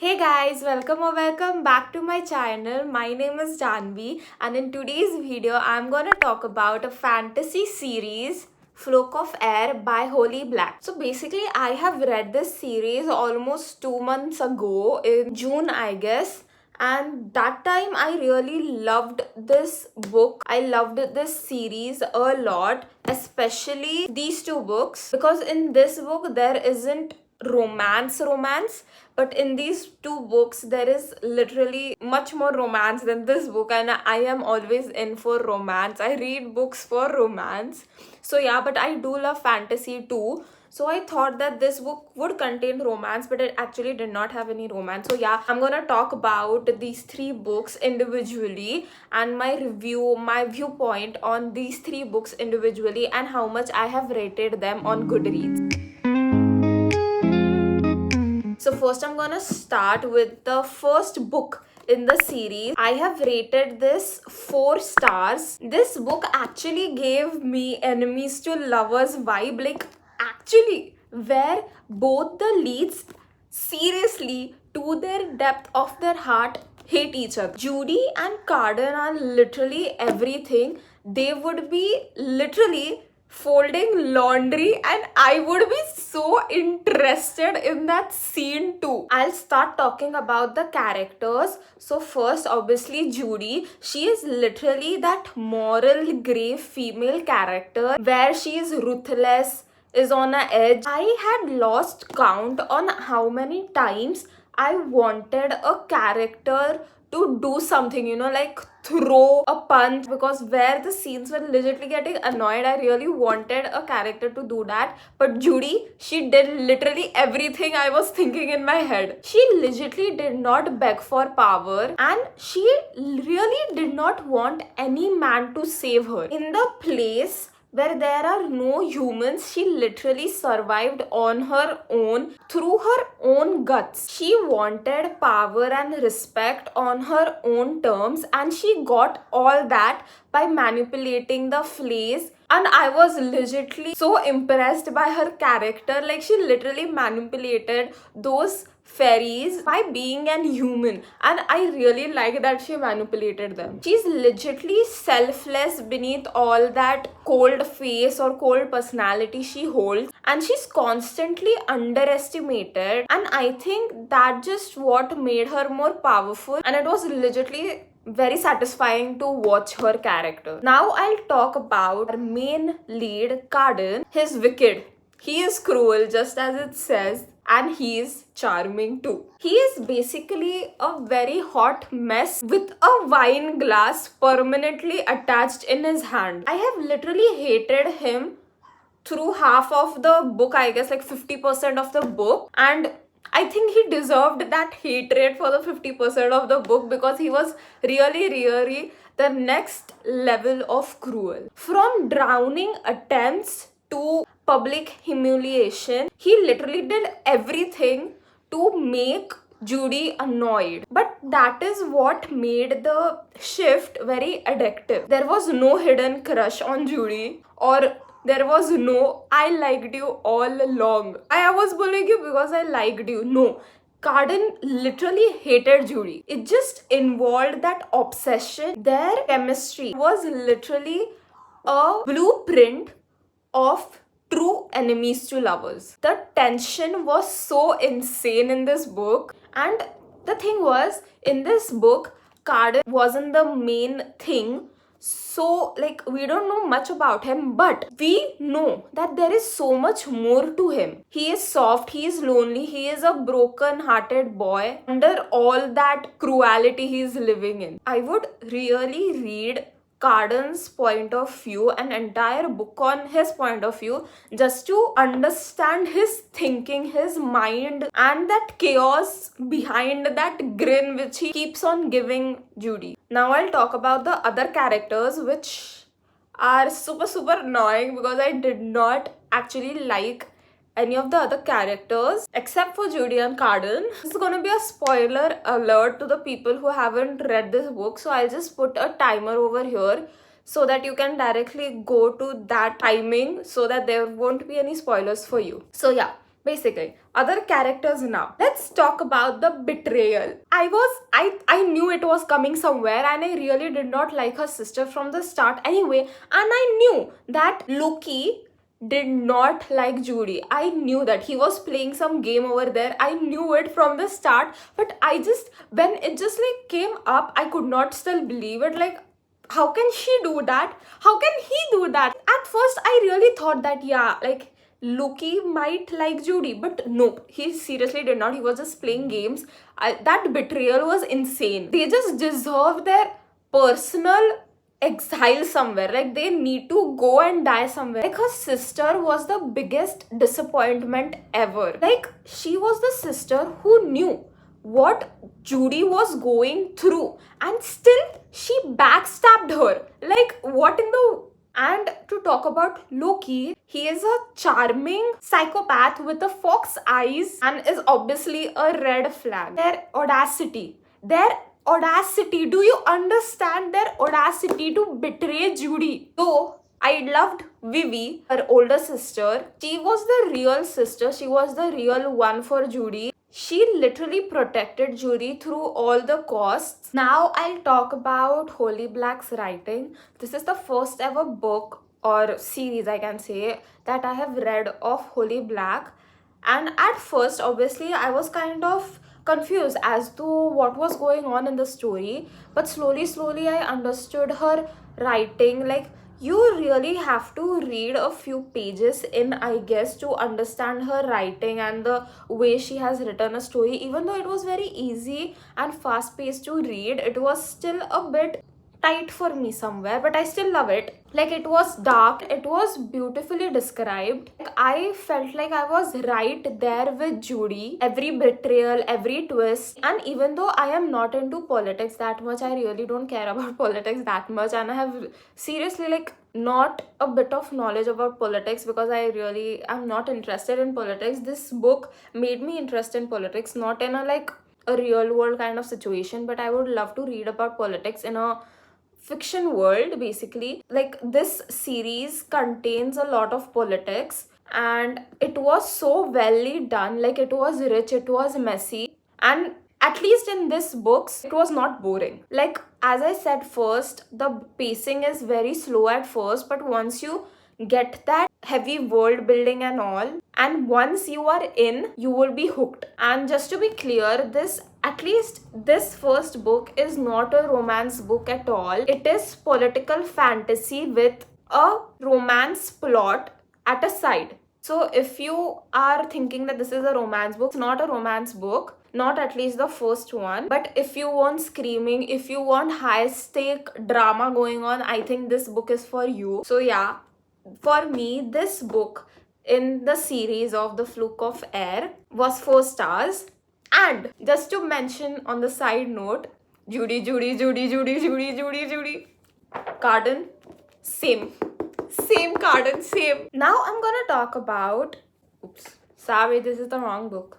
Hey guys, welcome or welcome back to my channel. My name is Janhavi, and in today's video I'm gonna talk about a fantasy series, Flock of Air by Holy Black. So basically I have read this series almost 2 months ago in June, I guess. And that time I really loved this book. I loved this series a lot, especially these two books, because in this book there isn't romance, but in these two books there is literally much more romance than this book, and I am always in for romance. I read books for romance. So yeah, but I do love fantasy too. So I thought that this book would contain romance, but it actually did not have any romance. So yeah, I'm gonna talk about these three books individually and my review, my viewpoint on these three books individually, and how much I have rated them on Goodreads. So first I'm gonna start with the first book in the series. I have rated this 4 stars. This book actually gave me enemies to lovers vibe, like actually, where both the leads seriously, to their depth of their heart, hate each other. Judy and Carden are literally everything. They would be literally folding laundry, and I would be so interested in that scene too. I'll start talking about the characters. So first, obviously, Judy. She is literally that moral gray female character where she is ruthless, is on a edge. I had lost count on how many times I wanted a character to do something, like throw a punch, because where the scenes were legitimately getting annoyed, I really wanted a character to do that. But Judy, she did literally everything I was thinking in my head. She legitimately did not beg for power, and she really did not want any man to save her. In the place where there are no humans, she literally survived on her own through her own guts. She wanted power and respect on her own terms, and she got all that by manipulating the fleas. And I was legitimately so impressed by her character. Like, she literally manipulated those fairies by being an human, and I really like that she manipulated them. She's legitimately selfless beneath all that cold face or cold personality she holds, and she's constantly underestimated, and I think that just what made her more powerful, and it was legitimately very satisfying to watch her character. Now I'll talk about our main lead, Carden. He's wicked. He is cruel, just as it says, and he is charming too. He is basically a very hot mess with a wine glass permanently attached in his hand. I have literally hated him through half of the book, I guess, like 50% of the book, and I think he deserved that hatred for the 50% of the book, because he was really the next level of cruel. From drowning attempts to public humiliation, he literally did everything to make Judy annoyed. But that is what made the shift very addictive. There was no hidden crush on Judy, or there was no "I liked you all along. I was bullying you because I liked you." No. Carden literally hated Judy. It just involved that obsession. Their chemistry was literally a blueprint of true enemies to lovers. The tension was so insane in this book. And the thing was, in this book, Carden wasn't the main thing. So, like, we don't know much about him, but we know that there is so much more to him. He is soft, he is lonely, he is a broken-hearted boy under all that cruelty he is living in. I would really read Carden's point of view, an entire book on his point of view, just to understand his thinking, his mind, and that chaos behind that grin which he keeps on giving Judy. Now I'll talk about the other characters, which are super annoying, because I did not actually like any of the other characters except for Judy and Carden. This is gonna be a spoiler alert to the people who haven't read this book, so I'll just put a timer over here so that you can directly go to that timing, so that there won't be any spoilers for you. So yeah, Basically, other characters now. Let's talk about the betrayal. I knew it was coming somewhere, and I really did not like her sister from the start anyway, and I knew that Loki did not like Judy. I knew that he was playing some game over there. I knew it from the start, but when it just like came up, I could not still believe it. Like, how can she do that? How can he do that? At first, I really thought that, yeah, like Loki might like Judy, but nope, he seriously did not. He was just playing games. That betrayal was insane. They just deserve their personal exile somewhere. Like, they need to go and die somewhere. Like, her sister was the biggest disappointment ever. Like, she was the sister who knew what Judy was going through, and still she backstabbed her. Like, what in the... And to talk about Loki, he is a charming psychopath with a fox eyes and is obviously a red flag. Their audacity, do you understand their audacity to betray Judy? Though I loved Vivi, her older sister. She was the real sister. She was the real one for Judy. She literally protected Judy through all the costs. Now I'll talk about Holy Black's writing. This is the first ever book or series, I can say, that I have read of Holy Black. And at first, obviously, I was kind of confused as to what was going on in the story. But slowly, I understood her writing. Like, you really have to read a few pages in, I guess, to understand her writing and the way she has written a story. Even though it was very easy and fast-paced to read, it was still a bit tight for me somewhere, but I still love it. Like, it was dark, it was beautifully described. Like, I felt like I was right there with Judy. Every betrayal, every twist. And even though I am not into politics that much, I really don't care about politics that much, and I have seriously like not a bit of knowledge about politics because I really am not interested in politics. This book made me interested in politics, not in a real world kind of situation, but I would love to read about politics in a fiction world. Basically, like, this series contains a lot of politics, and it was so well done. Like, it was rich, it was messy, and at least in this books it was not boring. Like, as I said, first, the pacing is very slow at first, but once you get that heavy world building and all, and once you are in, you will be hooked. And just to be clear, at least this first book is not a romance book at all. It is political fantasy with a romance plot at a side. So if you are thinking that this is a romance book, it's not a romance book, not at least the first one. But if you want screaming, if you want high stake drama going on, I think this book is for you. So yeah, for me, this book in the series of The Fluke of Air was 4 stars. And just to mention on the side note, Judy. Carden, same Carden, same. Now I'm gonna talk about... Oops, sorry, this is the wrong book.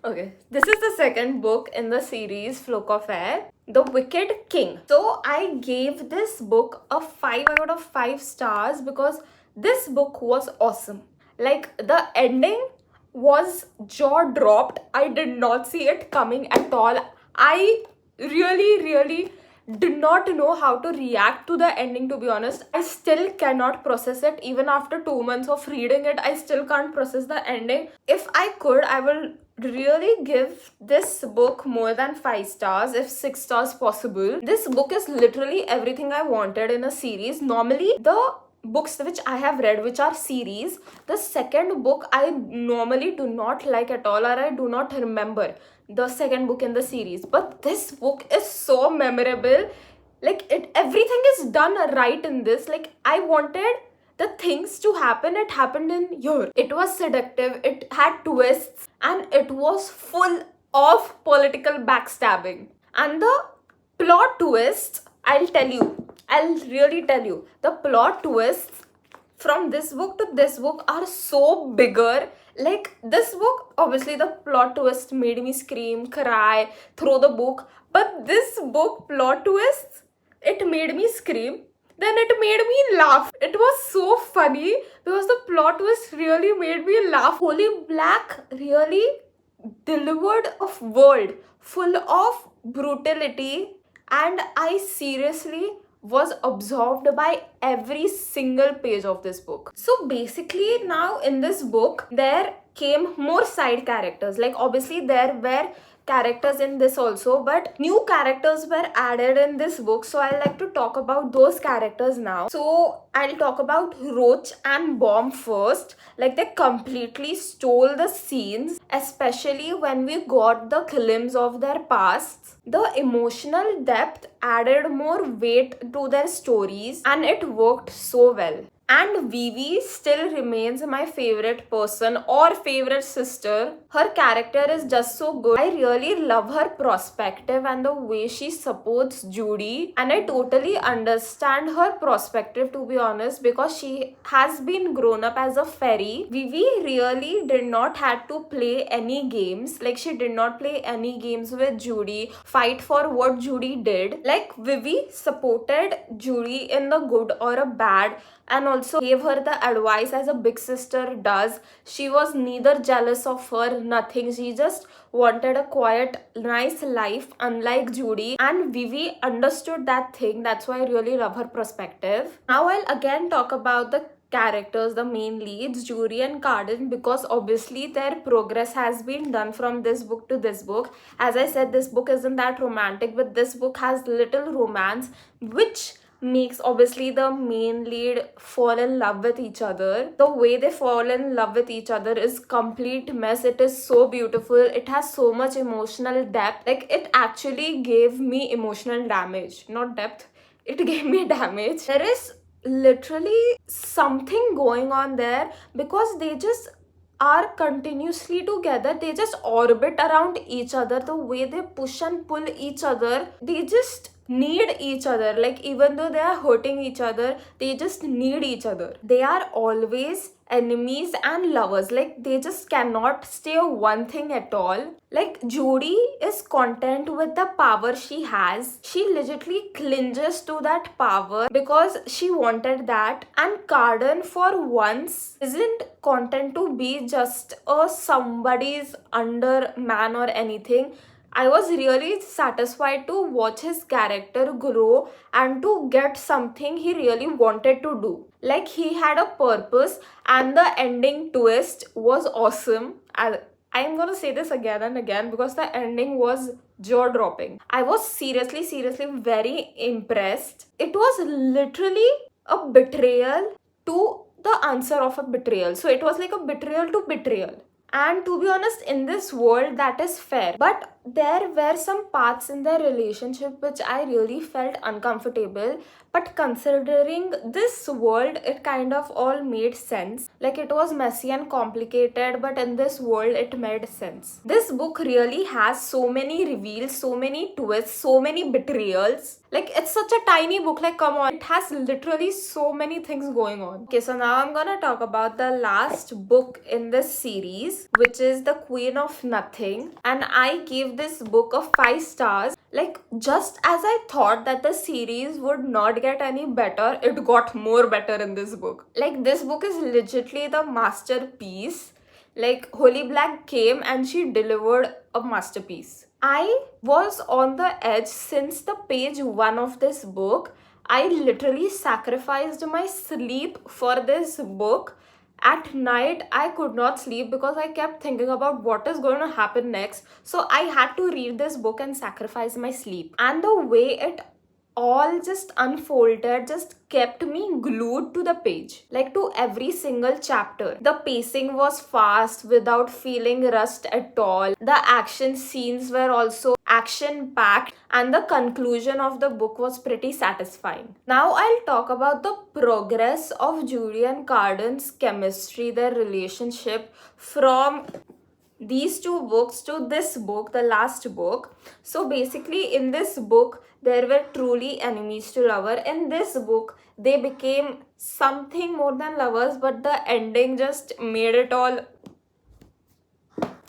Okay, this is the second book in the series Fluke of Air, The Wicked King. So I gave this book a 5 out of 5 stars because this book was awesome. Like, the ending was jaw dropped. I did not see it coming at all. I really did not know how to react to the ending, to be honest. I still cannot process it. Even after 2 months of reading it, I still can't process the ending. If I could, I will really give this book more than 5 stars, if 6 stars possible. This book is literally everything I wanted in a series. Normally, the books which I have read, which are series, the second book I normally do not like at all, or I do not remember the second book in the series. But this book is so memorable. Like, everything is done right in this. Like, I wanted the things to happen, it happened in here. It was seductive, it had twists, and it was full of political backstabbing. And the plot twists, I'll really tell you, the plot twists from this book to this book are so bigger. Like, this book, obviously the plot twist made me scream, cry, throw the book. But this book plot twists, it made me scream, then it made me laugh. It was so funny because the plot was really made me laugh. Holy Black really delivered a world full of brutality, and I seriously was absorbed by every single page of this book. So basically, now in this book, there came more side characters. Like, obviously, there were characters in this also, but new characters were added in this book, so I like to talk about those characters now. So I'll talk about Roach and Bomb first. Like, they completely stole the scenes, especially when we got the glimpse of their pasts. The emotional depth added more weight to their stories, and it worked so well. And Vivi still remains my favorite person or favorite sister. Her character is just so good. I really love her perspective and the way she supports Judy. And I totally understand her perspective, to be honest, because she has been grown up as a fairy. Vivi really did not have to play any games. Like, she did not play any games with Judy, fight for what Judy did. Like, Vivi supported Judy in the good or a bad, and also gave her the advice as a big sister does. She was neither jealous of her, nothing. She just wanted a quiet, nice life, unlike Judy. And Vivi understood that thing. That's why I really love her perspective. Now I'll again talk about the characters, the main leads, Judy and Carden, because obviously their progress has been done from this book to this book. As I said, this book isn't that romantic, but this book has little romance, which makes obviously the main lead fall in love with each other. The way they fall in love with each other is complete mess. It is so beautiful. It has so much emotional depth. Like, it actually gave me emotional damage, not depth. It gave me damage. There is literally something going on there because they just are continuously together. They just orbit around each other. The way they push and pull each other, they just need each other. Like, even though they are hurting each other, they just need each other. They are always enemies and lovers. Like, they just cannot stay one thing at all. Like, Judy is content with the power she has. She legitimately clinges to that power because she wanted that. And Carden, for once, isn't content to be just a somebody's under man or anything. I was really satisfied to watch his character grow and to get something he really wanted to do. Like, he had a purpose, and the ending twist was awesome. I'm gonna say this again and again because the ending was jaw dropping. I was seriously very impressed. It was literally a betrayal to the answer of a betrayal. So it was like a betrayal to betrayal. And to be honest, in this world, that is fair. But there were some parts in their relationship which I really felt uncomfortable. But considering this world, it kind of all made sense. Like, it was messy and complicated, but in this world, it made sense. This book really has so many reveals, so many twists, so many betrayals. Like, it's such a tiny book. Like, come on. It has literally so many things going on. Okay, so now I'm gonna talk about the last book in this series, which is The Queen of Nothing. And I gave this book a 5 stars. Like, just as I thought that the series would not get any better, it got more better in this book. Like, this book is legitimately the masterpiece. Like, Holy Black came and she delivered a masterpiece. I was on the edge since the page 1 of this book. I literally sacrificed my sleep for this book. At night, I could not sleep because I kept thinking about what is going to happen next. So I had to read this book and sacrifice my sleep. And the way it all just unfolded just kept me glued to the page, like to every single chapter. The pacing was fast without feeling rushed at all. The action scenes were also action packed, and the conclusion of the book was pretty satisfying. Now I'll talk about the progress of Judy and Carden's chemistry, their relationship from these 2 books to this book, the last book. So basically, in this book, there were truly enemies to lover. In this book, they became something more than lovers, but the ending just made it all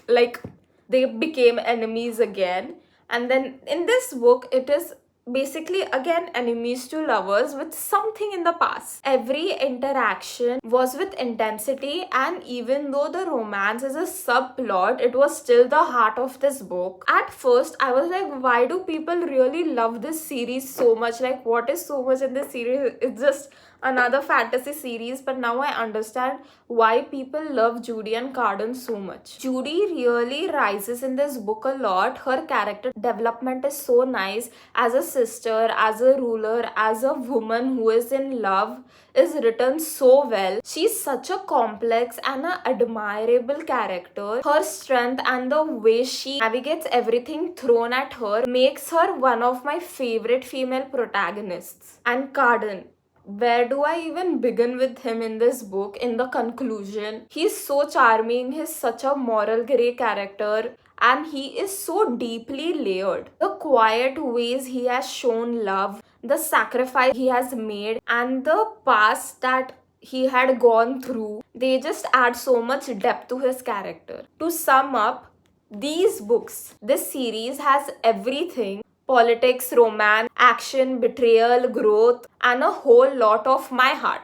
like they became enemies again. And then in this book, it is basically again enemies to lovers with something in the past. Every interaction was with intensity, and even though the romance is a subplot, it was still the heart of this book. At first I was like, why do people really love this series so much? Like, what is so much in this series? It's just another fantasy series. But now I understand why people love Judy and Carden so much. Judy really rises in this book a lot. Her character development is so nice as a sister, as a ruler, as a woman who is in love, is written so well. She's such a complex and an admirable character. Her strength and the way she navigates everything thrown at her makes her one of my favorite female protagonists. And Carden, where do I even begin with him in this book? In the conclusion, he's so charming, he's such a moral grey character, and he is so deeply layered. The quiet ways he has shown love, the sacrifice he has made, and the past that he had gone through, they just add so much depth to his character. To sum up, these books, this series has everything: politics, romance, action, betrayal, growth, and a whole lot of my heart.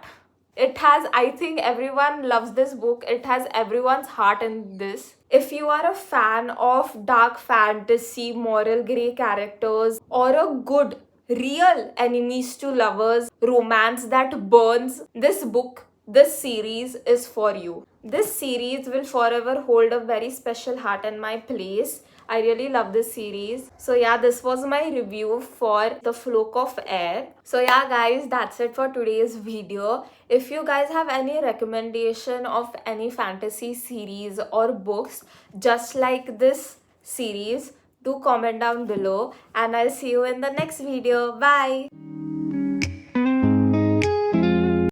It has, I think everyone loves this book. It has everyone's heart in this. If you are a fan of dark fantasy, moral grey characters, or a good, real enemies to lovers, romance that burns, this book, this series is for you. This series will forever hold a very special heart in my place. I really love this series. So yeah, this was my review for The Flock of Air. So yeah guys, that's it for today's video. If you guys have any recommendation of any fantasy series or books just like this series, do comment down below, and I'll see you in the next video. Bye!